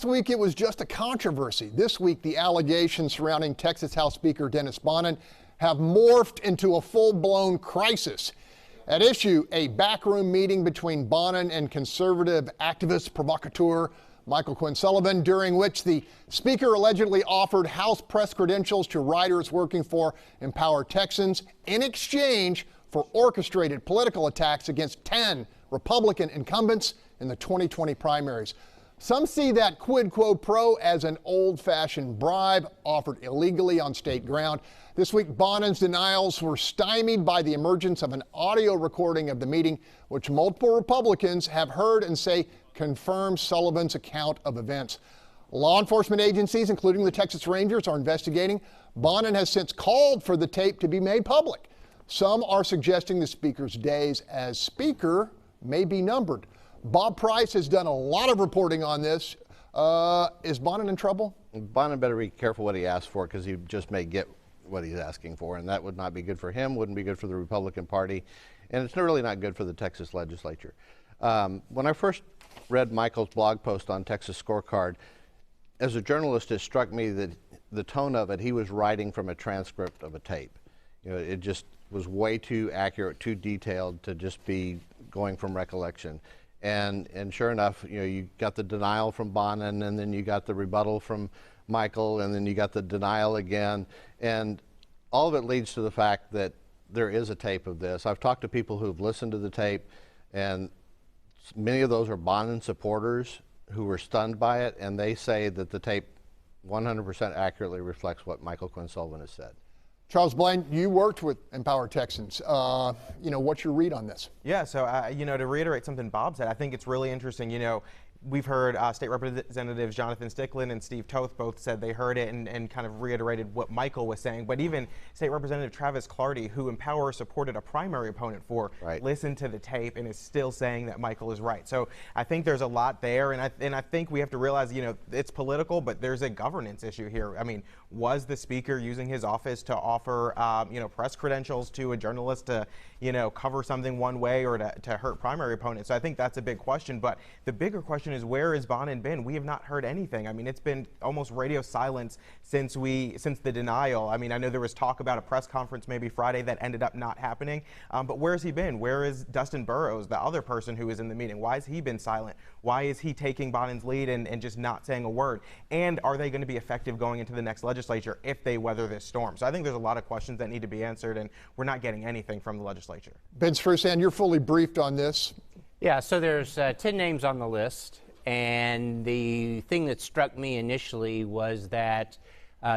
last week it was just a controversy. This week the allegations surrounding Texas House Speaker Dennis Bonnen have morphed into a full-blown crisis. At issue, a backroom meeting between Bonnen and conservative activist provocateur Michael Quinn Sullivan, during which the speaker allegedly offered House press credentials to writers working for Empower Texans in exchange for orchestrated political attacks against 10 Republican incumbents in the 2020 primaries. Some see that quid quo pro as an old-fashioned bribe offered illegally on state ground. This week, Bonnen's denials were stymied by the emergence of an audio recording of the meeting, which multiple Republicans have heard and say confirms Sullivan's account of events. Law enforcement agencies, including the Texas Rangers, are investigating. Bonnen has since called for the tape to be made public. Some are suggesting the speaker's days as speaker may be numbered. Bob Price has done a lot of reporting on this. Is Bonnen in trouble? Bonnen better be careful what he asks for, because he just may get what he's asking for, and that would not be good for him, wouldn't be good for the Republican Party, and it's really not good for the Texas legislature. When I first read Michael's blog post on Texas Scorecard, as a journalist, it struck me that the tone of it, he was writing from a transcript of a tape. You know, it just was way too accurate, too detailed to just be going from recollection. And sure enough, you know, you got the denial from Bonnen, and then you got the rebuttal from Michael, and then you got the denial again. And all of it leads to the fact that there is a tape of this. I've talked to people who've listened to the tape, and many of those are Bonnen supporters who were stunned by it, and they say that the tape 100% accurately reflects what Michael Quinn Sullivan has said. Charles Blaine, you worked with Empower Texans. What's your read on this? Yeah, so, to reiterate something Bob said, I think it's really interesting. We've heard State Representatives Jonathan Stickland and Steve Toth both said they heard it and kind of reiterated what Michael was saying. But even State Representative Travis Clardy, who Empower supported a primary opponent for, listened to the tape and is still saying that Michael is right. So I think there's a lot there, and I think we have to realize, it's political, but there's a governance issue here. I mean, was the speaker using his office to offer, press credentials to a journalist to, cover something one way or to hurt primary opponents? So I think that's a big question. But the bigger question is, where has Bonnen been? We have not heard anything. I mean, it's been almost radio silence since the denial. I mean, I know there was talk about a press conference maybe Friday that ended up not happening. But where has he been? Where is Dustin Burrows, the other person who was in the meeting? Why has he been silent? Why is he taking Bonnen's lead and just not saying a word? And are they going to be effective going into the next legislature if they weather this storm? So I think there's a lot of questions that need to be answered, and we're not getting anything from the legislature. Ben Strusan, you're fully briefed on this. Yeah, so there's 10 names on the list, and the thing that struck me initially was that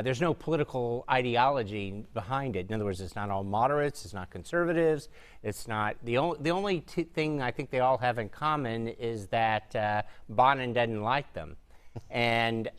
there's no political ideology behind it. In other words, it's not all moderates, it's not conservatives, it's not the only thing I think they all have in common is that Bonnen doesn't like them, and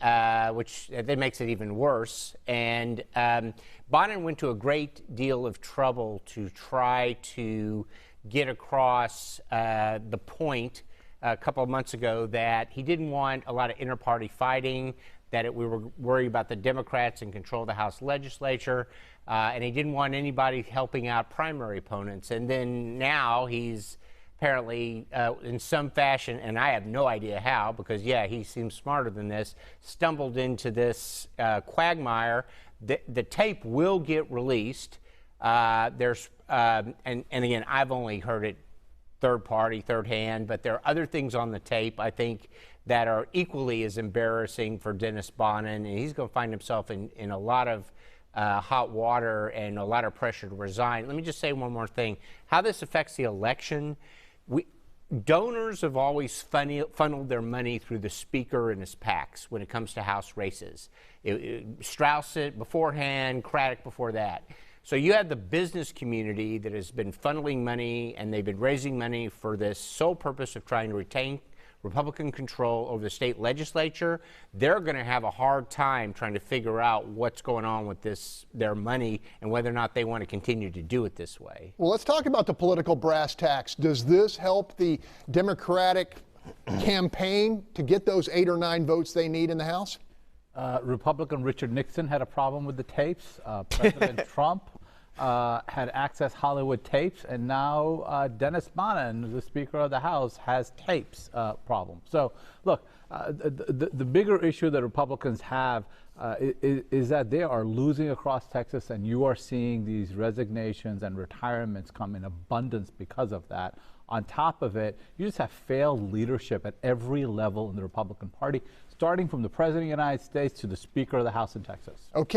which that makes it even worse. And Bonnen went to a great deal of trouble to try to get across the point a couple of months ago that he didn't want a lot of inter-party fighting, that we were worried about the Democrats in control of the House legislature, and he didn't want anybody helping out primary opponents. And then now he's apparently, in some fashion, and I have no idea how, because, yeah, he seems smarter than this, stumbled into this quagmire. The tape will get released. And again, I've only heard it third hand, but there are other things on the tape, I think, that are equally as embarrassing for Dennis Bonnen, and he's going to find himself in a lot of hot water and a lot of pressure to resign. Let me just say one more thing. How this affects the election, donors have always funneled their money through the speaker and his PACs when it comes to House races. Strauss it beforehand, Craddock before that. So you have the business community that has been funneling money, and they've been raising money for this sole purpose of trying to retain Republican control over the state legislature. They're going to have a hard time trying to figure out what's going on with their money, and whether or not they want to continue to do it this way. Well, let's talk about the political brass tacks. Does this help the Democratic campaign to get those 8 or 9 votes they need in the House? Republican Richard Nixon had a problem with the tapes. President Trump had accessed Hollywood tapes, and now Dennis Bonnen, the Speaker of the House, has tapes problem. So, look, the bigger issue that Republicans have is that they are losing across Texas, and you are seeing these resignations and retirements come in abundance because of that. On top of it, you just have failed leadership at every level in the Republican Party, starting from the President of the United States to the Speaker of the House in Texas. Okay.